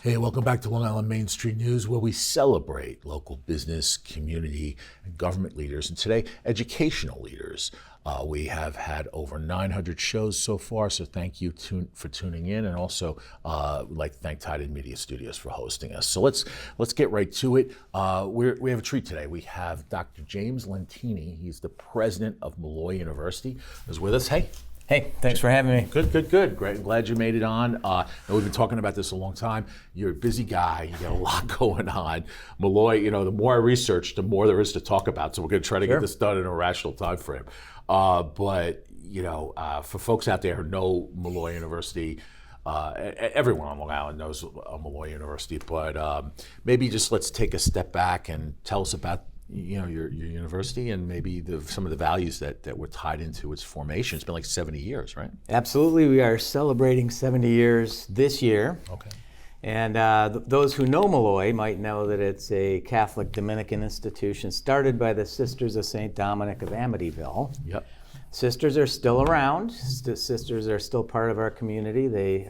Hey, welcome back to Long Island Main Street News, where we celebrate local business, community, and government leaders, and today, educational leaders. We have had over 900 shows so far, so thank you for tuning in, and also we'd like to thank Titan Media Studios for hosting us. So let's get right to it. We have a treat today. We have Dr. James Lentini. He's the president of Molloy University, is with us. Hey, thanks for having me. Good. Great. Glad you made it on. And we've been talking about this a long time. You're a busy guy. You got a lot going on. Molloy, the more I research, the more there is to talk about. So we're going to try to get this done in a rational time frame. But for folks out there who know Molloy University, everyone on Long Island knows Molloy University. But maybe just let's take a step back and tell us about your university and maybe some of the values that were tied into its formation. It's been like 70 years, right? Absolutely. We are celebrating 70 years this year. Okay. And those who know Molloy might know that it's a Catholic Dominican institution started by the Sisters of St. Dominic of Amityville. Yep. Sisters are still around. Sisters are still part of our community. They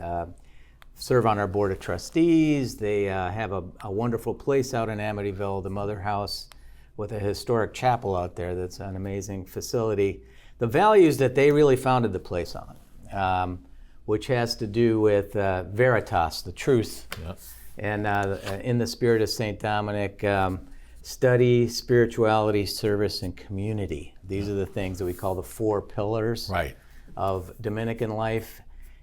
serve on our board of trustees. They have a wonderful place out in Amityville, the Mother House, with a historic chapel out there that's an amazing facility. The values that they really founded the place on, which has to do with veritas, the truth, and in the spirit of St. Dominic, study, spirituality, service, and community. These are the things that we call the four pillars of Dominican life.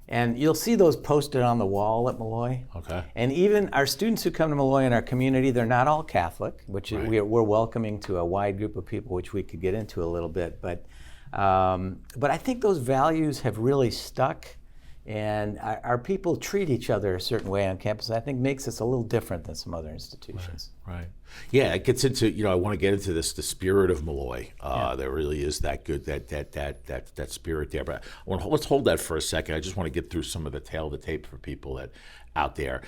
And you'll see those posted on the wall at Molloy. Okay. And even our students who come to Molloy in our community, they're not all Catholic, which we're welcoming to a wide group of people, which we could get into a little bit. But I think those values have really stuck, and our people treat each other a certain way on campus. I think makes us a little different than some other institutions. Right. Yeah, it gets into, I want to get into this, the spirit of Molloy. There really is that good, that spirit there. But let's hold that for a second. I just want to get through some of the tail of the tape for people that out there.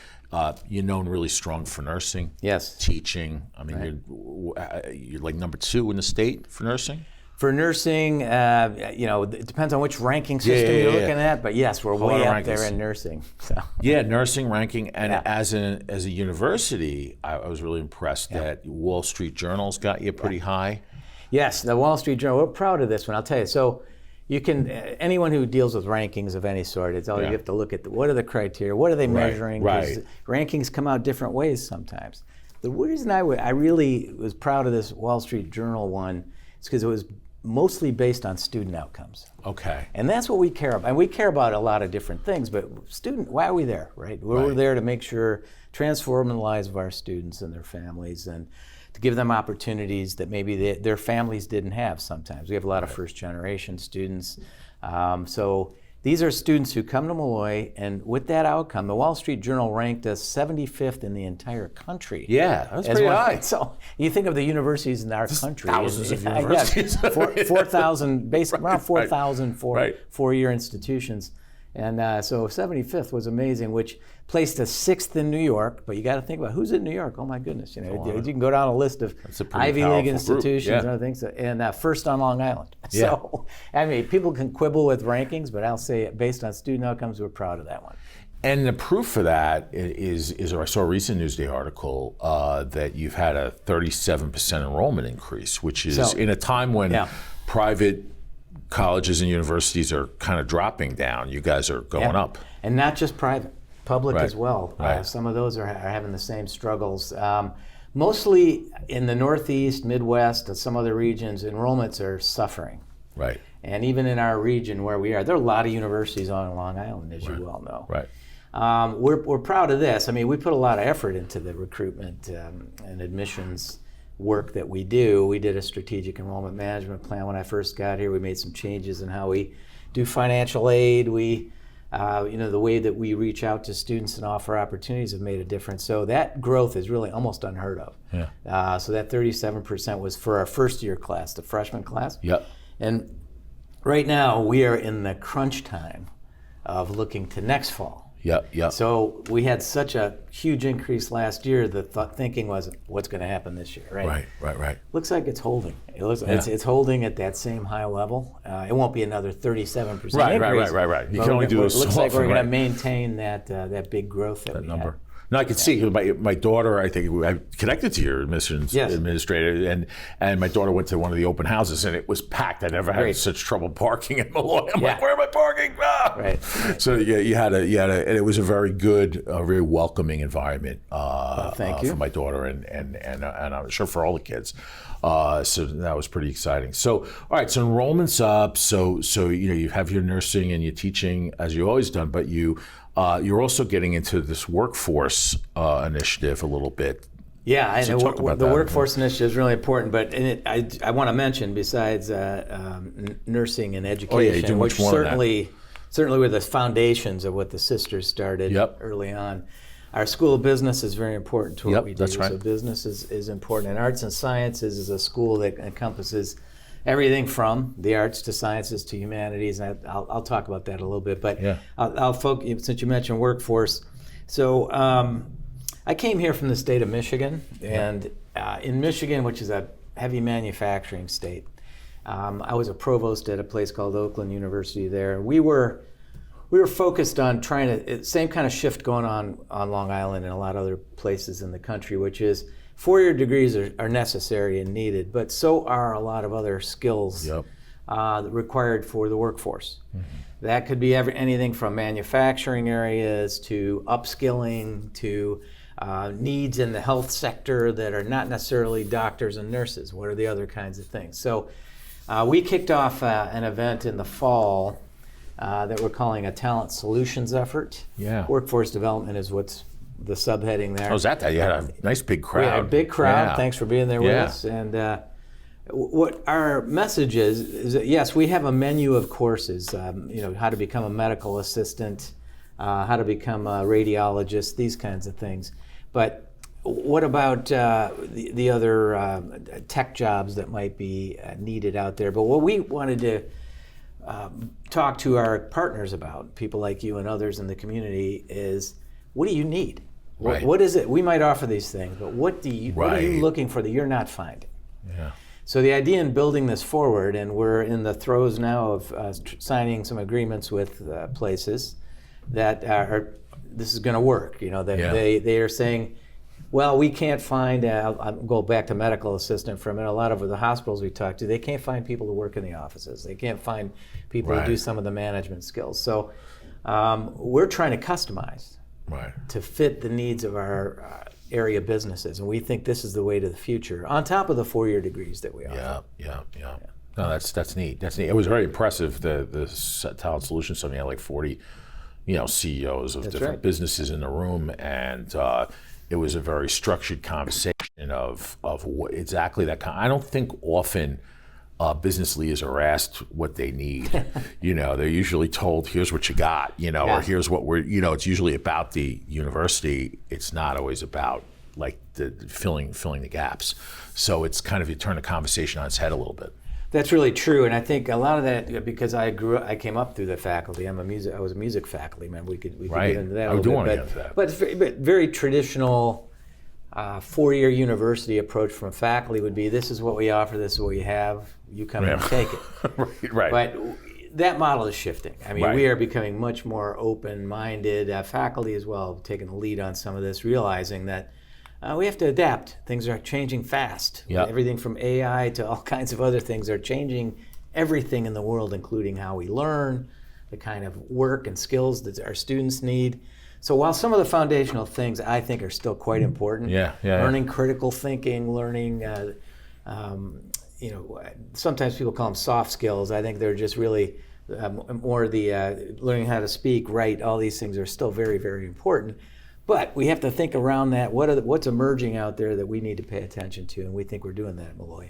You're known really strong for nursing. Yes. Teaching. I mean, you're like number 2 in the state for nursing. For nursing, it depends on which ranking system you're looking at, but yes, we're way up there in nursing. So. Yeah, nursing ranking, and as a university, I was really impressed that Wall Street Journal's got you pretty high. Yes, the Wall Street Journal, we're proud of this one, I'll tell you. So you can, anyone who deals with rankings of any sort, it's all you have to look at, what are the criteria, what are they measuring? Right. Rankings come out different ways sometimes. The reason I really was proud of this Wall Street Journal one is because it was mostly based on student outcomes. Okay. And that's what we care about. And we care about a lot of different things, but why are we there, right? We're there to make sure, transform the lives of our students and their families, and to give them opportunities that maybe their families didn't have sometimes. We have a lot of first generation students. So these are students who come to Molloy, and with that outcome, the Wall Street Journal ranked us 75th in the entire country. Yeah, that's pretty high. So you think of the universities in our country. Thousands of universities. 4,000, basically around 4,000 four-year institutions. And so 75th was amazing, which placed us 6th in New York. But you got to think about who's in New York. Oh my goodness, you can go down a list of Ivy League institutions and other things, and first on Long Island. Yeah. So I mean, people can quibble with rankings, but I'll say based on student outcomes, we're proud of that one. And the proof for that is I saw a recent Newsday article that you've had a 37% enrollment increase, which is in a time when private colleges and universities are kind of dropping down. You guys are going up. And not just private, public as well. Some of those are having the same struggles. Mostly in the Northeast, Midwest, and some other regions, enrollments are suffering. Right. And even in our region where we are, there are a lot of universities on Long Island, as you well know. Right. We're proud of this. I mean, we put a lot of effort into the recruitment and admissions work that we do. We did a strategic enrollment management plan when I first got here. We made some changes in how we do financial aid. We, the way that we reach out to students and offer opportunities have made a difference. So that growth is really almost unheard of. Yeah. So that 37% was for our first year class, the freshman class. Yep. And right now we are in the crunch time of looking to next fall. Yep. So we had such a huge increase last year. The thinking was, what's going to happen this year, right? Right. Looks like it's holding. It's holding at that same high level. It won't be another 37% increase. Right. You can only do this. Looks like we're going to maintain that big growth that we number. had. No, I could see my daughter. I think I connected to your admissions administrator, and my daughter went to one of the open houses, and it was packed. I never had such trouble parking in Molloy. I'm like, where am I parking? Ah! Right. So you had a, and it was a very good, very welcoming environment. Thank you for my daughter, and I'm sure for all the kids. So that was pretty exciting. So all right, so enrollment's up. So you have your nursing and your teaching as you always done, but you're also getting into this workforce initiative a little bit. Yeah, I So know talk about the that. workforce initiative is really important, but I want to mention, besides nursing and education, you do much which more than that. certainly were the foundations of what the sisters started early on. Our School of Business is very important to what we do. That's right. So business is important, and Arts and Sciences is a school that encompasses everything from the arts to sciences to humanities, and I'll talk about that a little bit. But I'll focus, since you mentioned workforce. So I came here from the state of Michigan, and in Michigan, which is a heavy manufacturing state, I was a provost at a place called Oakland University there. We were focused on trying to, same kind of shift going on Long Island and a lot of other places in the country, which is four-year degrees are necessary and needed, but so are a lot of other skills required for the workforce. Mm-hmm. That could be anything from manufacturing areas to upskilling to needs in the health sector that are not necessarily doctors and nurses. What are the other kinds of things? So we kicked off an event in the fall that we're calling a talent solutions effort. Yeah. Workforce development is what's the subheading there. How was that? You had a nice big crowd. We had a big crowd. Yeah. Thanks for being there with us. And what our message is that yes, we have a menu of courses. How to become a medical assistant, how to become a radiologist, these kinds of things. But what about the other tech jobs that might be needed out there? But what we wanted to talk to our partners about, people like you and others in the community, is what do you need? Right. What is it? We might offer these things, but what are you looking for that you're not finding? Yeah. So the idea in building this forward, and we're in the throes now of signing some agreements with places that this is going to work. They are saying, well, we can't find, I'll go back to medical assistant for a minute. A lot of the hospitals we talk to, they can't find people to work in the offices. They can't find people to do some of the management skills. So we're trying to customize to fit the needs of our area businesses. And we think this is the way to the future, on top of the four-year degrees that we offer. Yeah. No, that's neat. That's neat. It was very impressive, the Talent Solutions Summit. You had like 40 CEOs of different businesses in the room, and it was a very structured conversation of what exactly that kind. I don't think often business leaders are asked what they need. They're usually told, here's what you got, or here's what we're, it's usually about the university. It's not always about like the filling the gaps. So it's kind of, you turn the conversation on its head a little bit. That's really true, and I think a lot of that, because I came up through the faculty. I was a music faculty. Man, we could get into that a little bit. But it's very traditional. Four-year university approach from faculty would be, this is what we offer, this is what you have, you come and take it. Right. But that model is shifting. I mean, we are becoming much more open-minded. Faculty as well, taking the lead on some of this, realizing that we have to adapt. Things are changing fast. Everything from AI to all kinds of other things are changing everything in the world, including how we learn, the kind of work and skills that our students need. So while some of the foundational things I think are still quite important, learning critical thinking, learning, sometimes people call them soft skills. I think they're just really more the learning how to speak, write. All these things are still very, very important. But we have to think around that. What's emerging out there that we need to pay attention to, and we think we're doing that at Molloy.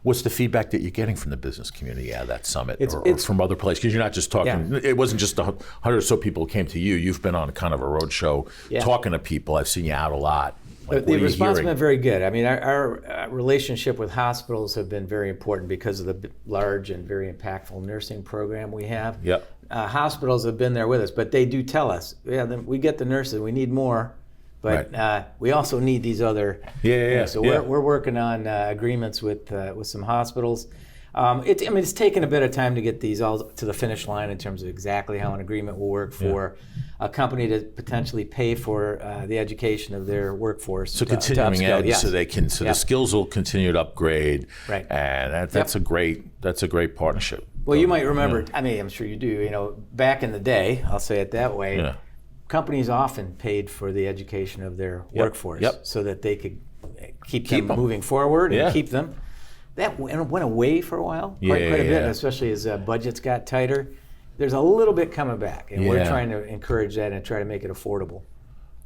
What's the feedback that you're getting from the business community at that summit, or from other places? Because you're not just talking. It wasn't just 100 or so people who came to you. You've been on kind of a road show talking to people. I've seen you out a lot. Like, the response has been very good. I mean, our relationship with hospitals have been very important because of the large and very impactful nursing program we have. Hospitals have been there with us, but they do tell us, we get the nurses, we need more. But we also need these other things. So we're working on agreements with some hospitals. It's taken a bit of time to get these all to the finish line in terms of exactly how an agreement will work for a company to potentially pay for the education of their workforce. So continuing ed, yes. so they can, the skills will continue to upgrade, right? And that's a great partnership. Well, you might remember. I mean, I'm sure you do. Back in the day, I'll say it that way. Yeah. Companies often paid for the education of their workforce so that they could keep them moving forward and keep them. That went away for a while, quite a bit, especially as budgets got tighter. There's a little bit coming back, and we're trying to encourage that and try to make it affordable.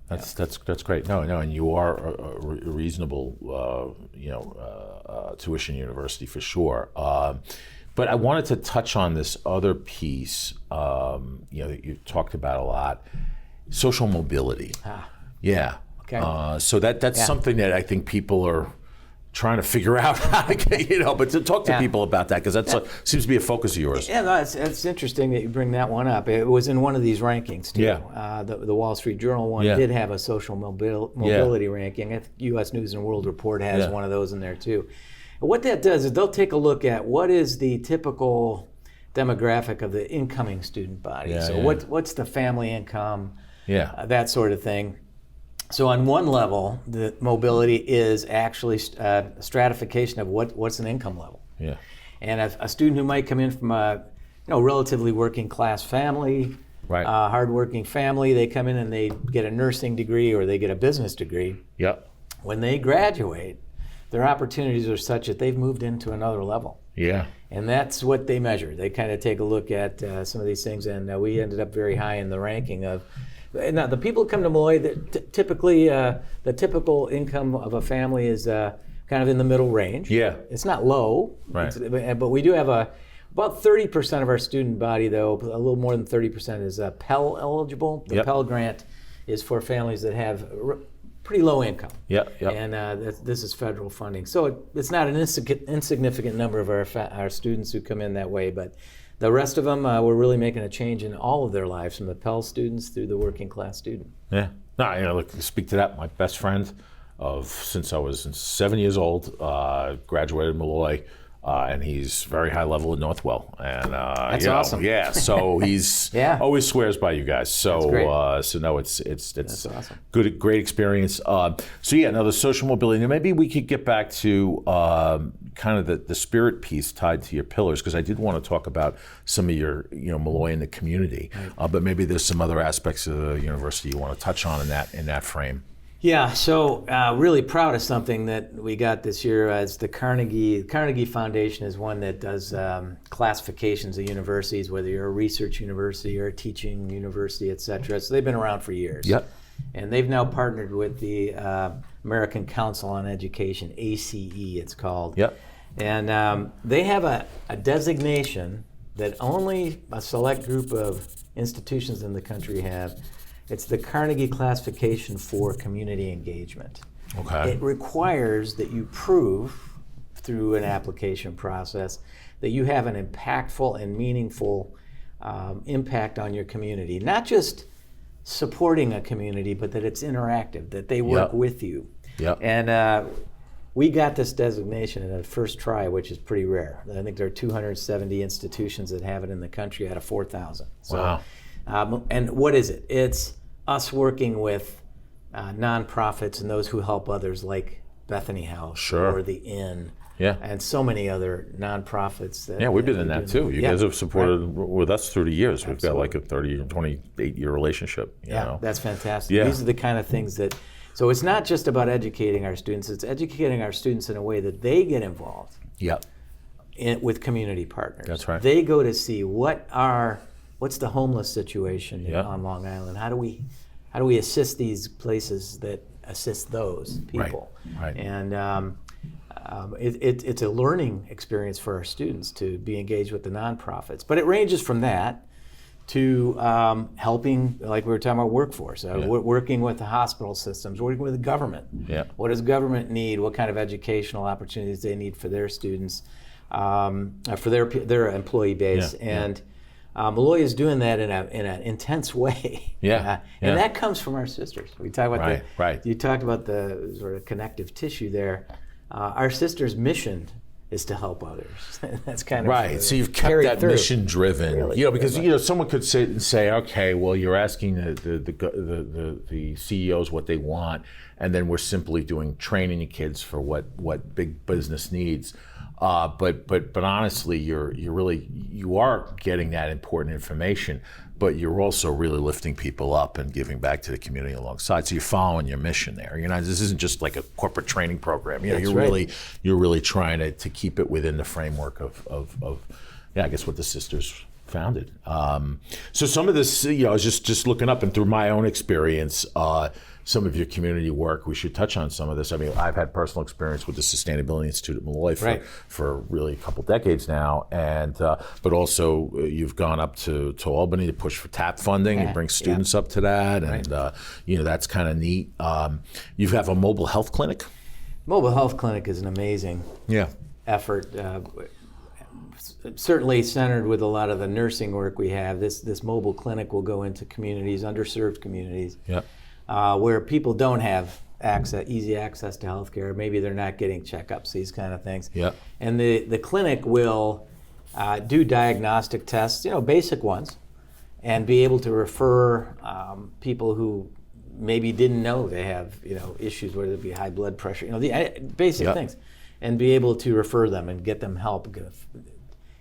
That's great. No, and you are a reasonable, tuition university for sure. But I wanted to touch on this other piece, that you talked about a lot, social mobility. Yeah. Okay. So that's something that I think people are trying to figure out how to get, but to talk to people about that, because that seems to be a focus of yours. Yeah, no, it's interesting that you bring that one up. It was in one of these rankings too. Yeah. The Wall Street Journal one did have a social mobility ranking. I think U.S. News and World Report has one of those in there too. And what that does is they'll take a look at what is the typical demographic of the incoming student body. What's the family income, that sort of thing. So on one level, the mobility is actually stratification of what's an income level. Yeah. And a student who might come in from a relatively working class family, hardworking family, they come in and they get a nursing degree or they get a business degree. Yep. When they graduate, their opportunities are such that they've moved into another level. Yeah. And that's what they measure. They kind of take a look at some of these things, and we ended up very high in the ranking of. Now, the people who come to Molloy, typically the typical income of a family is kind of in the middle range. Yeah. It's not low, but we do have about 30% of our student body, though, a little more than 30% is Pell eligible. The Pell grant is for families that have pretty low income. And this is federal funding. So it's not an insignificant number of our students who come in that way, but the rest of them, we're really making a change in all of their lives, from the Pell students through the working class student. Yeah. No, look, to speak to that, my best friend since I was 7 years old, graduated Molloy, and he's very high level at Northwell. And that's awesome. Yeah. So he's always swears by you guys. So no, it's that's awesome. Great experience. Now the social mobility. Now maybe we could get back to kind of the spirit piece tied to your pillars, because I did want to talk about some of your Molloy in the community. But maybe there's some other aspects of the university you want to touch on in that frame. Yeah, so really proud of something that we got this year as the Carnegie Foundation is one that does classifications of universities, whether you're a research university or a teaching university, et cetera. So they've been around for years. Yep. And they've now partnered with the American Council on Education, ACE it's called. Yep. And they have a designation that only a select group of institutions in the country have. It's the Carnegie Classification for Community Engagement. Okay. It requires that you prove through an application process that you have an impactful and meaningful impact on your community. Not just supporting a community, but that it's interactive, that they work with you. Yep. And we got this designation in a first try, which is pretty rare. I think there are 270 institutions that have it in the country out of 4,000. So, wow. And what is it? It's us working with nonprofits and those who help others, like Bethany House or the Inn, and so many other nonprofits. We've been in that too. You guys have supported with us through the years. We've got like a 30 or 28-year relationship. You know? That's fantastic. These are the kind of things that. So it's not just about educating our students. It's educating our students in a way that they get involved. With community partners. That's right. They go to see what's the homeless situation on Long Island? How do we assist these places that assist those people? Right. And it's a learning experience for our students to be engaged with the nonprofits. But it ranges from that to helping, like we were talking about, workforce, working with the hospital systems, working with the government. What does government need? What kind of educational opportunities they need for their students, for their employee base, and Molloy is doing that in an intense way. And that comes from our sisters. We talk about you talked about the sort of connective tissue there. Our sisters' mission is to help others. That's kind of right. So you've kept carried that through. mission driven, Really, because someone could sit and say, okay, well, you're asking the CEOs what they want, and then we're simply doing training the kids for what big business needs. But honestly, you are getting that important information, but you're also really lifting people up and giving back to the community alongside. So you're following your mission there. This isn't just like a corporate training program. You're really trying to keep it within the framework of I guess what the sisters founded. So some of this, I was just looking up, and through my own experience, some of your community work, we should touch on some of this. I mean, I've had personal experience with the Sustainability Institute at Molloy for really a couple decades now, and but also you've gone up to Albany to push for TAP funding and bring students up to that, and that's kind of neat. You have a mobile health clinic. Mobile health clinic is an amazing effort. Certainly centered with a lot of the nursing work we have. This mobile clinic will go into communities, underserved communities. Where people don't have easy access to healthcare. Maybe they're not getting checkups, these kind of things. And the clinic will do diagnostic tests, basic ones, and be able to refer people who maybe didn't know they have, issues, whether it be high blood pressure, the basic things, and be able to refer them and get them help,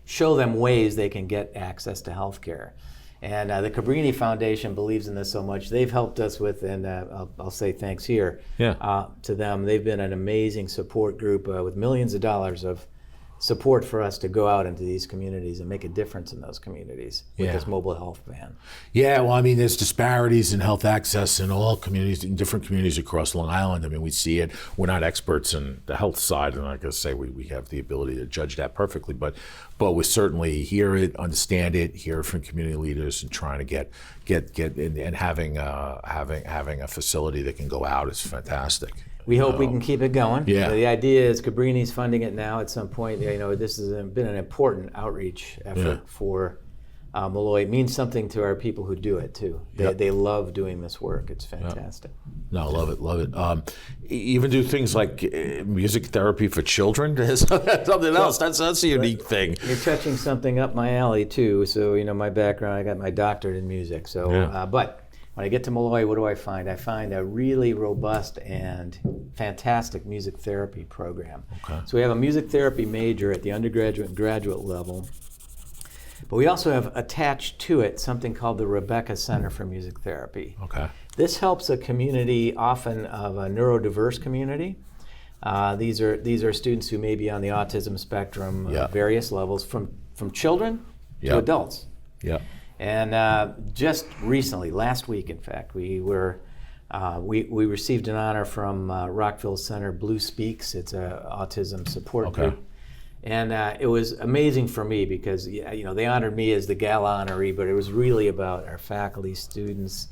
show them ways they can get access to healthcare. And the Cabrini Foundation believes in this so much. They've helped us with, and I'll say thanks here to them. They've been an amazing support group with millions of dollars of support for us to go out into these communities and make a difference in those communities with this mobile health van. Yeah, well, I mean, there's disparities in health access in all communities, in different communities across Long Island. I mean, we see it. We're not experts in the health side, and like I say, we have the ability to judge that perfectly, but we certainly hear it, understand it, hear it from community leaders, and trying to get and having a facility that can go out is fantastic. We hope we can keep it going. The idea is Cabrini's funding it now at some point. This has been an important outreach effort for Molloy. It means something to our people who do it too. They love doing this work. It's fantastic. No, love it. Even do things like music therapy for children. Something else. That's a unique thing. You're touching something up my alley too. So my background, I got my doctorate in music. So, but when I get to Molloy, what do I find? I find a really robust and fantastic music therapy program. So we have a music therapy major at the undergraduate and graduate level. But we also have attached to it something called the Rebecca Center for Music Therapy. This helps a community, often of a neurodiverse community. These are students who may be on the autism spectrum, various levels, from children to adults. And just recently, last week, in fact, we received an honor from Rockville Center Blue Speaks. It's an autism support group. And it was amazing for me because they honored me as the gala honoree, but it was really about our faculty, students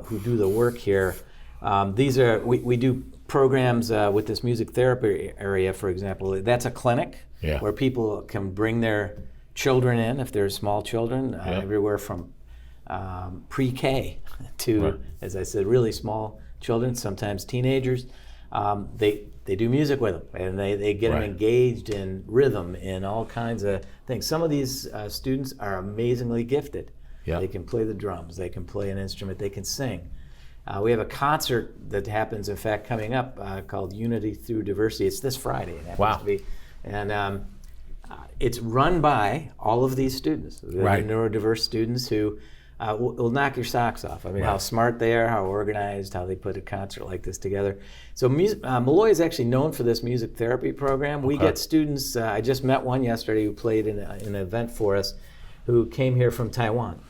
who do the work here. We do programs with this music therapy area, for example. That's a clinic where people can bring their children in, if they're small children, everywhere from pre-K to, as I said, really small children, sometimes teenagers. They do music with them, and they get them engaged in rhythm and all kinds of things. Some of these students are amazingly gifted. They can play the drums, they can play an instrument, they can sing. We have a concert that happens, in fact, coming up called Unity Through Diversity. It's this Friday. It happens to be. And it's run by all of these students, the neurodiverse students who will knock your socks off. I mean, how smart they are, how organized, how they put a concert like this together. So Molloy is actually known for this music therapy program. We get students, I just met one yesterday who played in an event for us, who came here from Taiwan.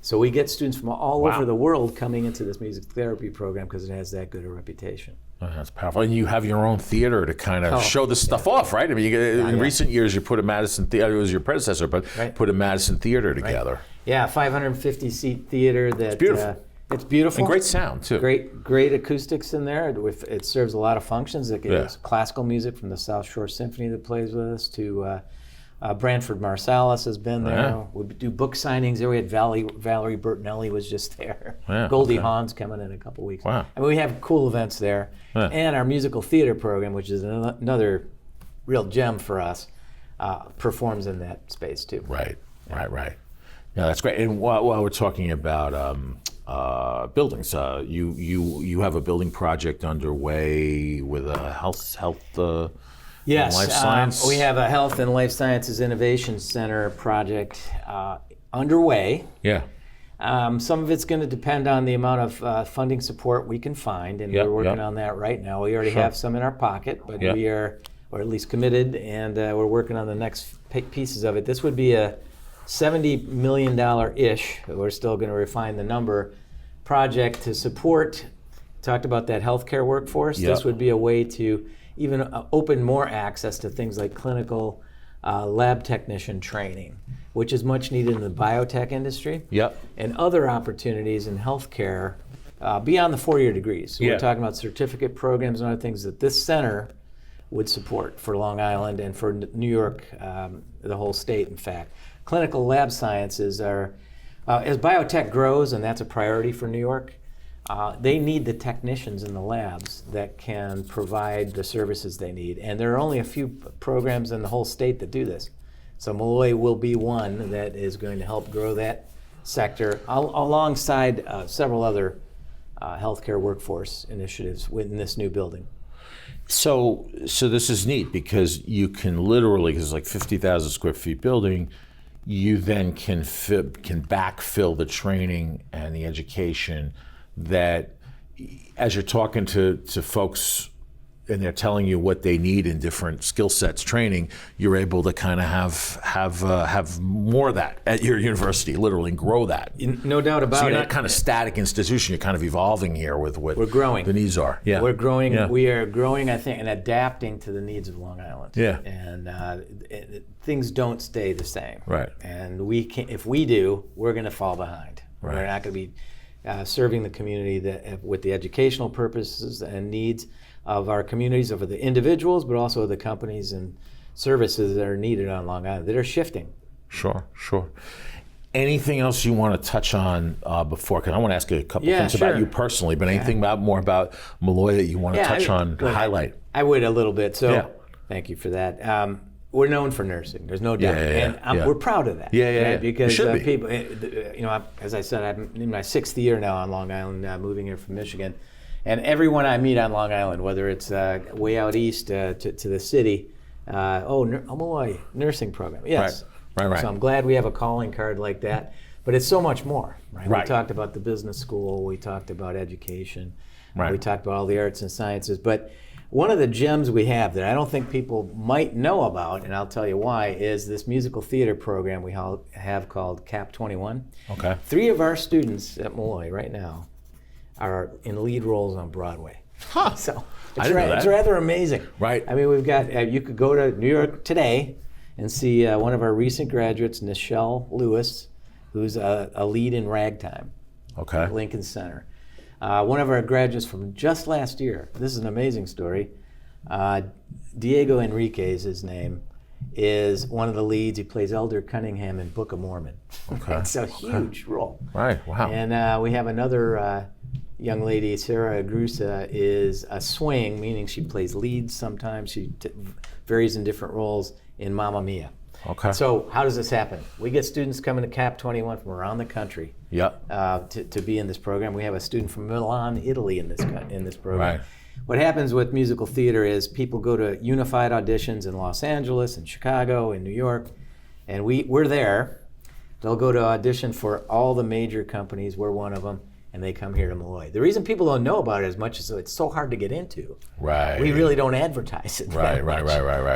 So we get students from all over the world coming into this music therapy program because it has that good a reputation. Oh, that's powerful. And you have your own theater to kind of show this stuff off, right? I mean, in recent years, you put a Madison Theater, it was your predecessor, but put a Madison Theater together. Yeah, 550-seat theater. It's beautiful. It's beautiful. And great sound, too. Great acoustics in there. It serves a lot of functions. It gives classical music from the South Shore Symphony that plays with us to Branford Marsalis has been there. We do book signings there. We had Valerie Bertinelli was just there. Goldie Hawn's coming in a couple weeks. I mean, we have cool events there. And our musical theater program, which is another real gem for us, performs in that space too. Right. Yeah, that's great. And while we're talking about buildings, you have a building project underway with a health. Yes, life science? We have a Health and Life Sciences Innovation Center project underway. Yeah. Some of it's going to depend on the amount of funding support we can find, and we're working on that right now. We already have some in our pocket, but we are, or at least committed, and we're working on the next pieces of it. This would be a $70 million-ish, we're still going to refine the number, project to support, talked about that healthcare workforce. This would be a way to even open more access to things like clinical lab technician training, which is much needed in the biotech industry, and other opportunities in healthcare beyond the 4-year degrees. So we're talking about certificate programs and other things that this center would support for Long Island and for New York, the whole state, in fact. Clinical lab sciences are, as biotech grows, and that's a priority for New York, they need the technicians in the labs that can provide the services they need. And there are only a few programs in the whole state that do this. So Molloy will be one that is going to help grow that sector alongside several other healthcare workforce initiatives within this new building. So this is neat because you can literally, because it's like 50,000 square feet building, you then can backfill the training and the education that, as you're talking to folks and they're telling you what they need in different skill sets training, you're able to kind of have more of that at your university, literally, and grow that. No doubt about it. So you're not kind of static institution, you're kind of evolving here with what we're growing. The needs are. Yeah. We're growing. Yeah. We are growing, I think, and adapting to the needs of Long Island. Yeah. And things don't stay the same. Right. And we can, if we do, we're going to fall behind. Right. We're not going to be serving the community with the educational purposes and needs of our communities, of the individuals, but also the companies and services that are needed on Long Island that are shifting. Sure. Anything else you want to touch on before? Because I want to ask you a couple things about you personally, but anything more about Molloy that you want to touch on, highlight? I would a little bit. So thank you for that. We're known for nursing. There's no doubt, and we're proud of that. Right? Because people, as I said, I'm in my 6th year now on Long Island, moving here from Michigan, and everyone I meet on Long Island, whether it's way out east to the city, Molloy nursing program. Yes. Right. So I'm glad we have a calling card like that, but it's so much more. Right. We talked about the business school. We talked about education. We talked about all the arts and sciences, but one of the gems we have that I don't think people might know about, and I'll tell you why, is this musical theater program we have called CAP 21. Okay. 3 of our students at Molloy right now are in lead roles on Broadway. Huh. So it's rather amazing. Right. I mean, we've got, you could go to New York today and see one of our recent graduates, Nichelle Lewis, who's a lead in Ragtime. Okay. At Lincoln Center. One of our graduates from just last year, this is an amazing story, Diego Enrique is his name, is one of the leads. He plays Elder Cunningham in Book of Mormon. Okay. It's a huge role. Right, wow. And we have another young lady, Sarah Agrusa, is a swing, meaning she plays leads sometimes. She varies in different roles in Mamma Mia. Okay. So how does this happen? We get students coming to CAP 21 from around the country to be in this program. We have a student from Milan, Italy in this program. Right. What happens with musical theater is people go to unified auditions in Los Angeles and Chicago and New York, and we're there. They'll go to audition for all the major companies. We're one of them. And they come here to Molloy. The reason people don't know about it as much is it's so hard to get into. Right. We really don't advertise it. Right.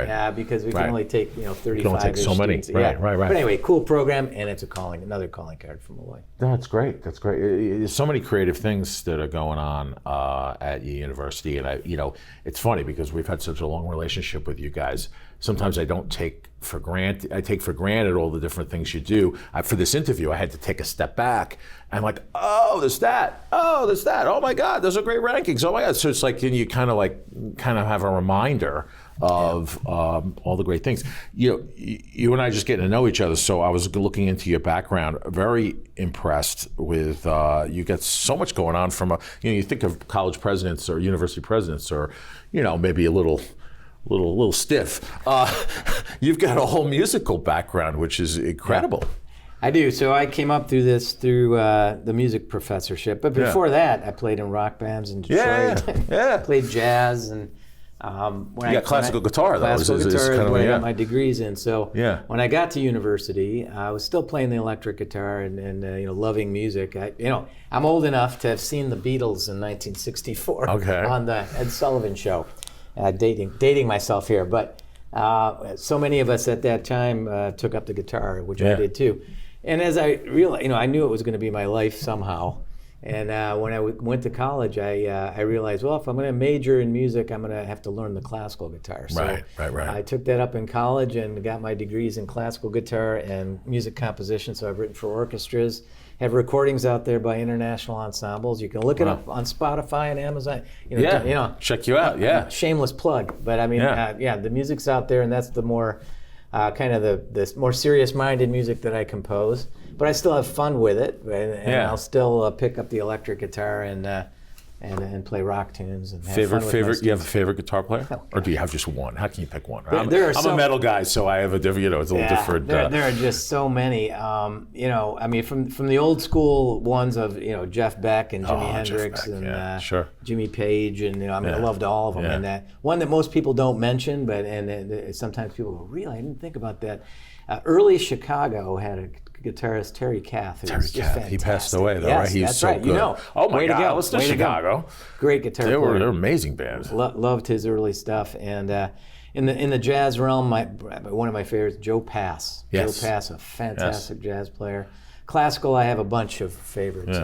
Yeah, because we can only take 35 can only take so many. Students. Right. But anyway, cool program, and it's another calling card for Molloy. That's great. There's so many creative things that are going on at your university, and it's funny because we've had such a long relationship with you guys. Sometimes I take for granted all the different things you do. For this interview, I had to take a step back. I'm like, oh, there's that. Oh, there's that. Oh my God, those are great rankings. Oh my God. So it's like you kind of have a reminder of all the great things. You and I just getting to know each other. So I was looking into your background, very impressed with you got so much going on from you think of college presidents or university presidents or maybe a little little stiff. You've got a whole musical background, which is incredible. Yeah. I do. So I came up through the music professorship, but before that, I played in rock bands in Detroit. Yeah. Played jazz and. When you got classical guitar, though. Classical guitar is kind of what I got my degrees in. So when I got to university, I was still playing the electric guitar and loving music. I'm old enough to have seen the Beatles in 1964 on the Ed Sullivan Show. Dating myself here, but so many of us at that time took up the guitar, which I did too. And as I realized, I knew it was going to be my life somehow. And when I went to college, I realized, well, if I'm going to major in music, I'm going to have to learn the classical guitar. So right. I took that up in college and got my degrees in classical guitar and music composition. So I've written for orchestras, have recordings out there by international ensembles. You can look it up on Spotify and Amazon. Check you out. Yeah. Shameless plug, but I mean, the music's out there, and that's the more kind of the more serious-minded music that I compose. But I still have fun with it, and I'll still pick up the electric guitar and play rock tunes. And favorite. You have a favorite guitar player, or do you have just one? How can you pick one? I'm a metal guy, so I have a different. It's a little different. There are just so many. From the old school ones of Jeff Beck and Jimi Hendrix and Jimmy Page, and I loved all of them. And that one that most people don't mention, but sometimes people go, really, I didn't think about that. Early Chicago had a guitarist, Terry Kath. He passed away, though, yes, right? He was that's so right. good. Oh my God! I was to Chicago. Great guitar player. They're an amazing band. Loved his early stuff, and in the jazz realm, one of my favorites, Joe Pass. Yes. Joe Pass, a fantastic jazz player. Classical, I have a bunch of favorites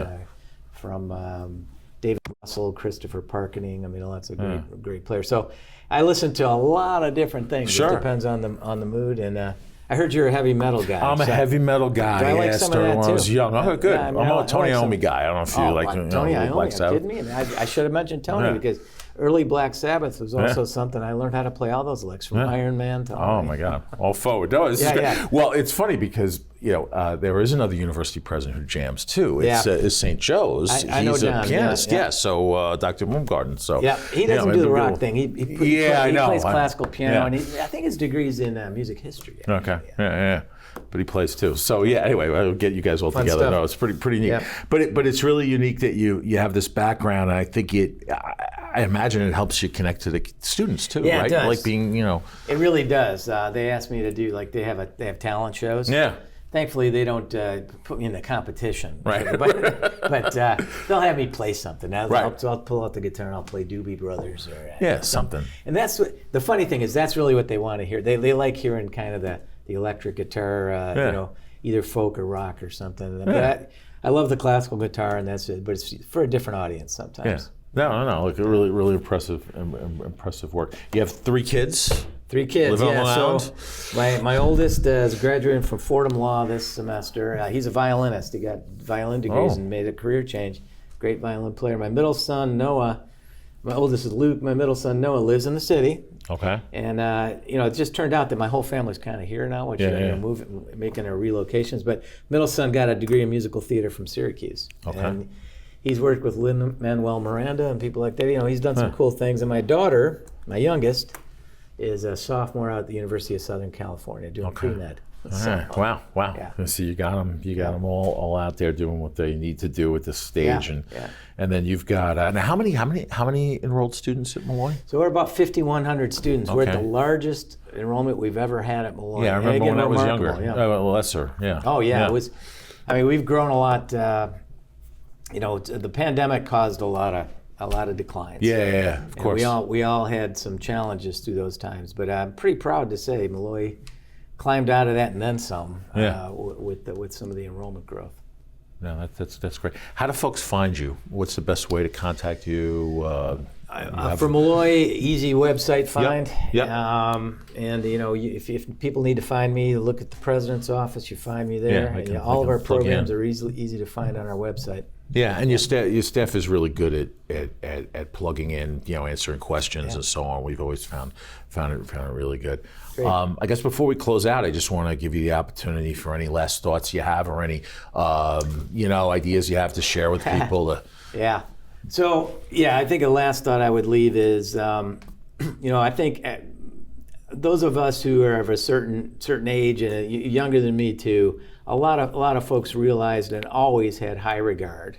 from David Russell, Christopher Parkening. Lots of great players. So I listen to a lot of different things. Sure. It depends on the mood and. I heard you're a heavy metal guy. I'm a heavy metal guy. I like some of that when too. I was young. Oh, good. Yeah, I'm a Tony Iommi guy. I don't know if you like Tony Iommi. Black Sabbath. Are you kidding me? I should have mentioned Tony because early Black Sabbath was also something I learned how to play all those licks from Iron Man to. Oh my God! All forward. No, this is great. Well, it's funny because there is another university president who jams too. It's St. Joe's. I know He's John. a pianist. So Dr. Moongarden. So he doesn't do the rock thing. He plays classical piano, and I think his degree's in music history. Okay. Yeah. But he plays too. So anyway, I'll get you guys all Fun together. stuff. No, it's pretty neat. Yeah. But it's really unique that you have this background, and I think I imagine it helps you connect to the students too, right? It does. Like being, It really does. They asked me to do they have talent shows. Yeah. Thankfully, they don't put me in the competition. Right. But they'll have me play something. I'll pull out the guitar and I'll play Doobie Brothers or something. And that's the funny thing is that's really what they want to hear. They like hearing kind of the electric guitar, either folk or rock or something. But I love the classical guitar, and that's it. But it's for a different audience sometimes. Yeah. No. Like really, really impressive work. You have 3 kids. 3 kids, Living on Long Island? So my oldest is graduating from Fordham Law this semester. He's a violinist. He got violin degrees and made a career change. Great violin player. My middle son, Noah, my oldest is Luke. My middle son, Noah, lives in the city. Okay. And it just turned out that my whole family's kind of here now, which making our relocations. But middle son got a degree in musical theater from Syracuse. Okay. And he's worked with Lin-Manuel Miranda and people like that. He's done some cool things. And my daughter, my youngest, is a sophomore out at the University of Southern California doing pre-med. Wow. Yeah. So you got them all out there doing what they need to do at this stage, and then you've got now how many enrolled students at Molloy? So we're about 5,100 students. Okay. We're at the largest enrollment we've ever had at Molloy. Yeah, I remember when I was younger. Lesser. Yeah. Oh yeah, it was. We've grown a lot. The pandemic caused a lot of declines. Yeah, of course. We all had some challenges through those times, but I'm pretty proud to say Molloy climbed out of that and then some with some of the enrollment growth. No, that's great. How do folks find you? What's the best way to contact you? For Molloy, easy website find. Yep. And if people need to find me, look at the president's office. You find me there. All of our programs are easy to find on our website. Yeah, and your staff is really good at plugging in, answering questions and so on. We've always found it really good. I guess before we close out, I just want to give you the opportunity for any last thoughts you have or any ideas you have to share with people. So I think the last thought I would leave is, I think those of us who are of a certain age and younger than me too, a lot of folks realized and always had high regard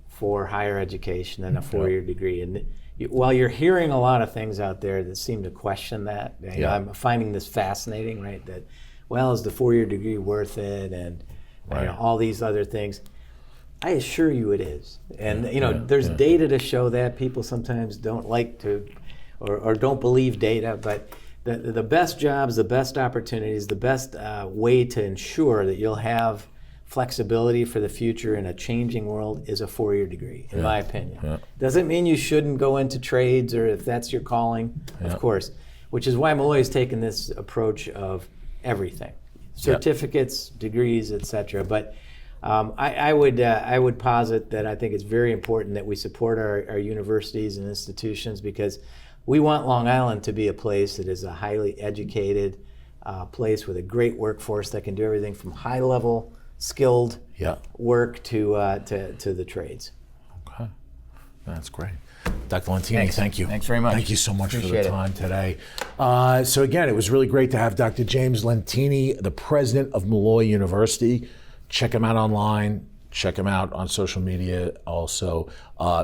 for higher education and a four-year degree. And while you're hearing a lot of things out there that seem to question that, I'm finding this fascinating, right? That, well, is the four-year degree worth it? And all these other things. I assure you it is. And there's data to show that. People sometimes don't like to or don't believe data, but the best jobs, the best opportunities, the best way to ensure that you'll have flexibility for the future in a changing world is a four-year degree, in my opinion. Doesn't mean you shouldn't go into trades or if that's your calling, of course, which is why Molloy has taken this approach of everything, certificates, degrees, etc. But I would posit that I think it's very important that we support our universities and institutions, because we want Long Island to be a place that is a highly educated place with a great workforce that can do everything from high-level, skilled work to the trades. Okay, that's great. Dr. Lentini, thank you. Thanks very much. Thank you so much Appreciate for the time today. So again, it was really great to have Dr. James Lentini, the president of Molloy University. Check him out online. Check him out on social media. Also,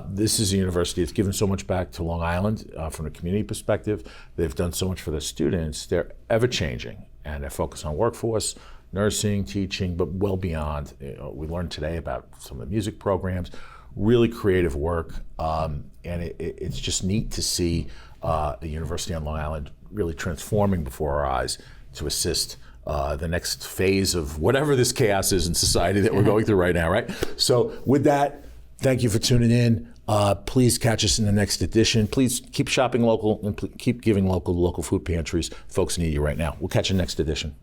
this is a university that's given so much back to Long Island from a community perspective. They've done so much for their students. They're ever changing, and they're focused on workforce, nursing, teaching, but well beyond. We learned today about some of the music programs, really creative work, and it's just neat to see a university on Long Island really transforming before our eyes to assist the next phase of whatever this chaos is in society that we're going through right now, right? So with that, thank you for tuning in. Please catch us in the next edition. Please keep shopping local and keep giving local food pantries. Folks need you right now. We'll catch you next edition.